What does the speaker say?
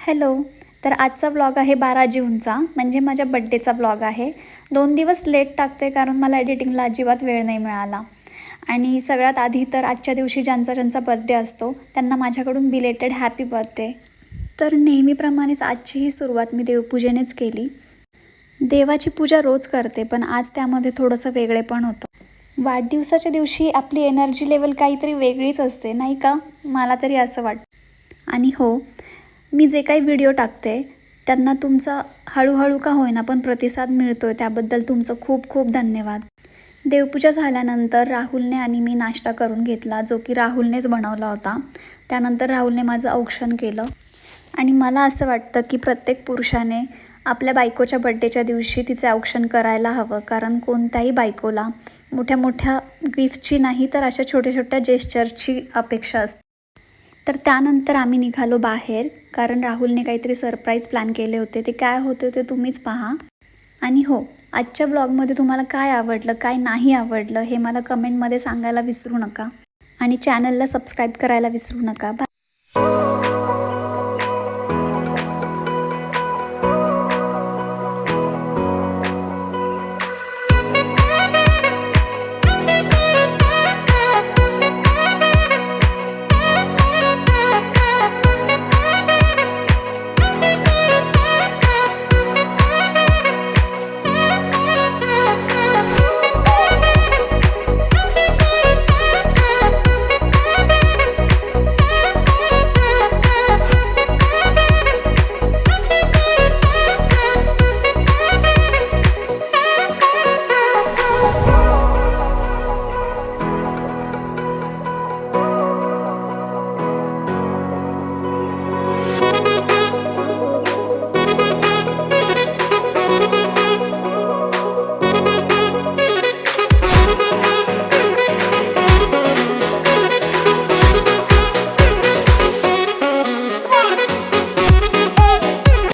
Hello. तर आजचा vlog आहे 12 जूनचा, म्हणजे माझ्या बड्डेचा व्लॉग आहे. 2 दिवस लेट टाकते कारण मला एडिटिंगला अजिबात वेळ नाही मिळाला. आणि सगळ्यात आधी तर आजच्या दिवशी ज्यांचा बर्थडे असतो त्यांना माझ्याकडून बिलेटेड हॅपी बर्थडे. तर नेहमीप्रमाणेच आजचीही सुरुवात मी देवपूजेनेच केली. देवाची पूजा रोज करते, पण आज त्यामध्ये थोडंसं वेगळेपण होतं. वाढदिवसाच्या दिवशी आपली एनर्जी लेवल काहीतरी वेगळीच असते, नाही का? मला तरी असं वाटतं. आणि हो, मी जे काही व्हिडिओ टाकते त्यांना तुमचा हळूहळू का होईना पण प्रतिसाद मिळतो आहे, त्याबद्दल तुमचं खूप खूप धन्यवाद. देवपूजा झाल्यानंतर राहुलने आणि मी नाश्ता करून घेतला, जो की राहुलनेच बनवला होता. त्यानंतर राहुलने माझं औक्षण केलं. आणि मला असं वाटतं की प्रत्येक पुरुषाने आपल्या बायकोच्या बड्डेच्या दिवशी तिचे औक्षण करायला हवं, कारण कोणत्याही बायकोला मोठ्या मोठ्या गिफ्टची नाही तर अशा छोट्या छोट्या जेस्चरची अपेक्षा असते. तर त्यानंतर आम्ही निघालो बाहेर, कारण राहुलने काहीतरी सरप्राईज प्लॅन केले होते. ते काय होते ते तुम्हीच पहा. आणि हो, आजच्या ब्लॉगमध्ये तुम्हाला काय आवडलं, काय नाही आवडलं हे मला कमेंटमध्ये सांगायला विसरू नका. आणि चॅनलला सबस्क्राईब करायला विसरू नका. बाय.